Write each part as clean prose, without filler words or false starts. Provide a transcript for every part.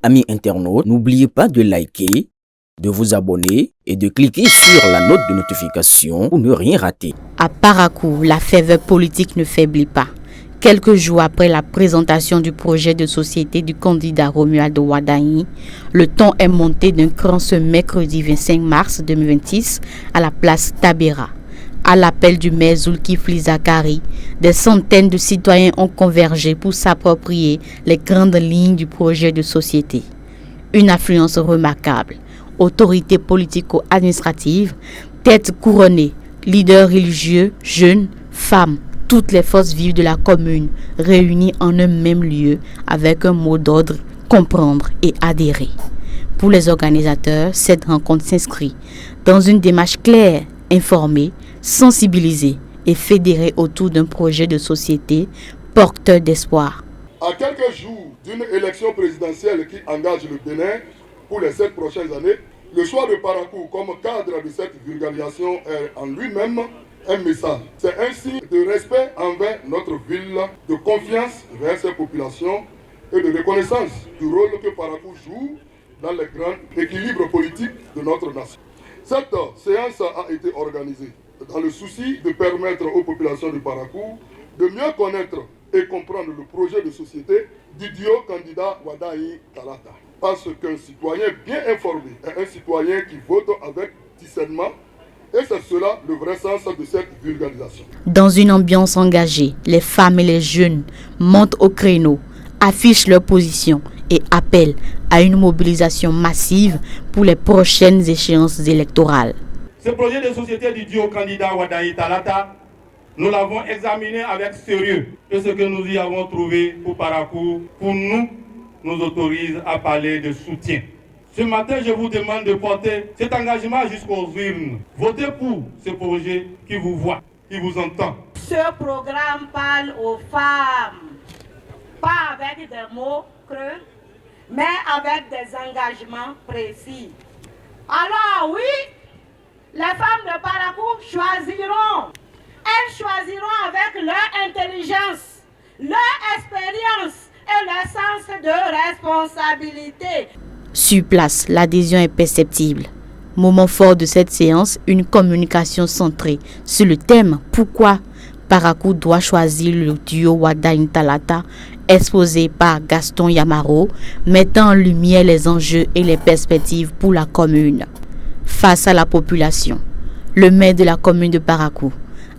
Amis internautes, n'oubliez pas de liker, de vous abonner et de cliquer sur la note de notification pour ne rien rater. À Parakou, la ferveur politique ne faiblit pas. Quelques jours après la présentation du projet de société du candidat Romualdo Wardani, le ton est monté d'un cran ce mercredi 25 mars 2026 à la place Tabera. À l'appel du maire Zulkifli Zakari, des centaines de citoyens ont convergé pour s'approprier les grandes lignes du projet de société. Une affluence remarquable, autorités politico-administratives, têtes couronnées, leaders religieux, jeunes, femmes, toutes les forces vives de la commune réunies en un même lieu avec un mot d'ordre, comprendre et adhérer. Pour les organisateurs, cette rencontre s'inscrit dans une démarche claire, informer, sensibiliser et fédérer autour d'un projet de société porteur d'espoir. À quelques jours d'une élection présidentielle qui engage le Bénin pour les 7 prochaines années, le choix de Parakou comme cadre de cette vulgarisation est en lui-même un message. C'est un signe de respect envers notre ville, de confiance vers ses populations et de reconnaissance du rôle que Parakou joue dans les grands équilibres politiques de notre nation. Cette séance a été organisée dans le souci de permettre aux populations de Parakou de mieux connaître et comprendre le projet de société du duo candidat Wardani Talata. Parce qu'un citoyen bien informé est un citoyen qui vote avec discernement, et c'est cela le vrai sens de cette vulgarisation. Dans une ambiance engagée, les femmes et les jeunes montent au créneau, affichent leur position et appellent à une mobilisation massive pour les prochaines échéances électorales. Ce projet de société du duo candidat Wardani Talata, nous l'avons examiné avec sérieux et ce que nous y avons trouvé pour Parakou, pour nous autorise à parler de soutien. Ce matin, je vous demande de porter cet engagement jusqu'aux urnes. Votez pour ce projet qui vous voit, qui vous entend. Ce programme parle aux femmes, pas avec des mots creux, mais avec des engagements précis. Alors oui, les femmes de Parakou choisiront. Elles choisiront avec leur intelligence, leur expérience et leur sens de responsabilité. Sur place, l'adhésion est perceptible. Moment fort de cette séance, une communication centrée sur le thème « Pourquoi Parakou doit choisir le duo Wardani Talata » exposé par Gaston Yamaro, mettant en lumière les enjeux et les perspectives pour la commune. Face à la population, le maire de la commune de Parakou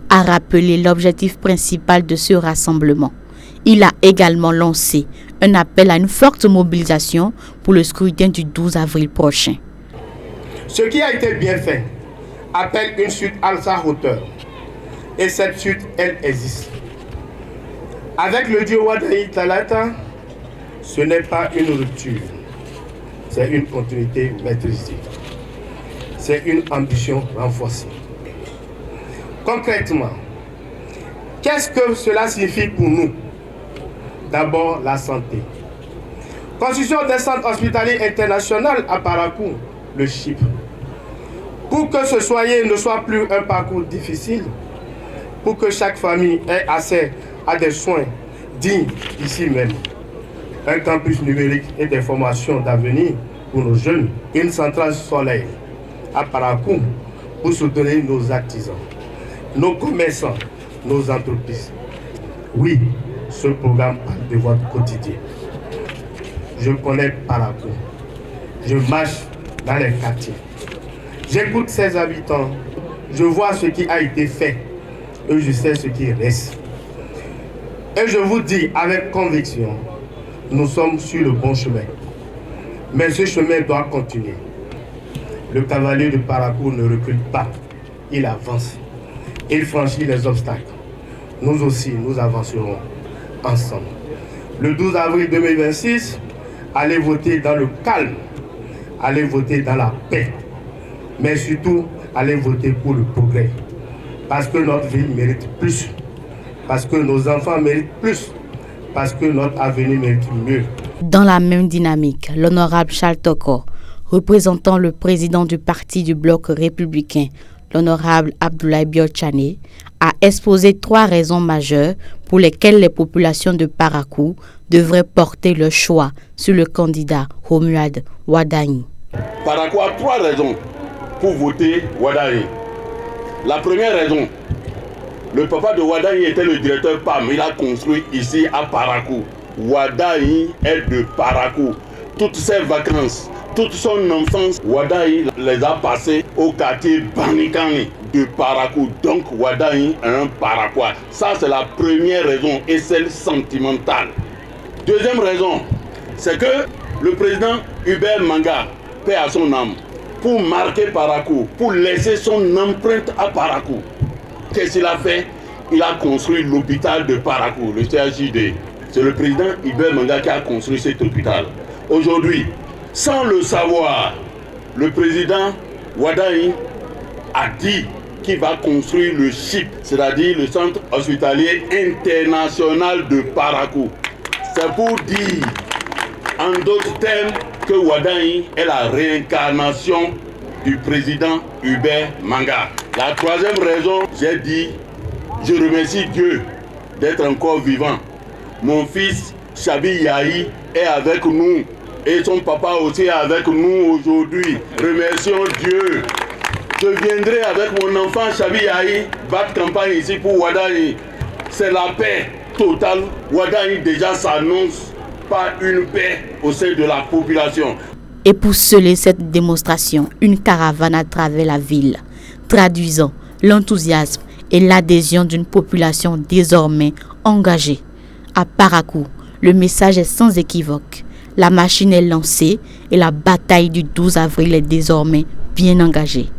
a rappelé l'objectif principal de ce rassemblement. Il a également lancé un appel à une forte mobilisation pour le scrutin du 12 avril prochain. Ce qui a été bien fait appelle une suite à sa hauteur. Et cette suite, elle existe. Avec le duo Wardani Talata, ce n'est pas une rupture, c'est une continuité maîtrisée. C'est une ambition renforcée. Concrètement, qu'est-ce que cela signifie pour nous? D'abord, la santé. Construction d'un centre hospitalier international à Parakou, le Chypre. Pour que se soigner ne soit plus un parcours difficile, pour que chaque famille ait accès à des soins dignes ici même. Un campus numérique et des formations d'avenir pour nos jeunes. Une centrale solaire à Parakou pour soutenir nos artisans, nos commerçants, nos entreprises. Oui, ce programme parle de votre quotidien. Je connais Parakou. Je marche dans les quartiers. J'écoute ses habitants. Je vois ce qui a été fait et je sais ce qui reste. Et je vous dis avec conviction, nous sommes sur le bon chemin. Mais ce chemin doit continuer. Le cavalier de Parakou ne recule pas, il avance. Il franchit les obstacles. Nous aussi, nous avancerons ensemble. Le 12 avril 2026, allez voter dans le calme, allez voter dans la paix, mais surtout, allez voter pour le progrès. Parce que notre ville mérite plus, parce que nos enfants méritent plus, parce que notre avenir mérite mieux. Dans la même dynamique, l'honorable Charles Toko, représentant le président du parti du bloc républicain, l'honorable Abdoulaye Biotchane, a exposé 3 raisons majeures pour lesquelles les populations de Parakou devraient porter leur choix sur le candidat Romuald Wardani. Parakou a 3 raisons pour voter Wardani. La première raison, le papa de Wardani était le directeur PAM. Il a construit ici à Parakou. Wardani est de Parakou. Toutes ses vacances, toute son enfance, Wardani les a passées au quartier Banikani de Parakou. Donc Wardani est un Parakouais. Ça c'est la première raison et celle sentimentale. Deuxième raison, c'est que le président Hubert Manga, paix à son âme, pour marquer Parakou, pour laisser son empreinte à Parakou. Qu'est-ce qu'il a fait? Il a construit l'hôpital de Parakou, le CHJD. C'est le président Hubert Manga qui a construit cet hôpital. Aujourd'hui, sans le savoir, le président Wardani a dit qu'il va construire le CHIP, c'est-à-dire le Centre Hospitalier International de Parakou. C'est pour dire, en d'autres termes, que Wardani est la réincarnation du président Hubert Manga. La troisième raison, j'ai dit, je remercie Dieu d'être encore vivant. Mon fils Chabi Yahi est avec nous et son papa aussi est avec nous aujourd'hui. Remercions Dieu. Je viendrai avec mon enfant Chabi Yahi battre campagne ici pour Wardani. C'est la paix totale. Wardani déjà s'annonce par une paix au sein de la population. Et pour sceller cette démonstration, une caravane à travers la ville, traduisant l'enthousiasme et l'adhésion d'une population désormais engagée. À Parakou, le message est sans équivoque. La machine est lancée et la bataille du 12 avril est désormais bien engagée.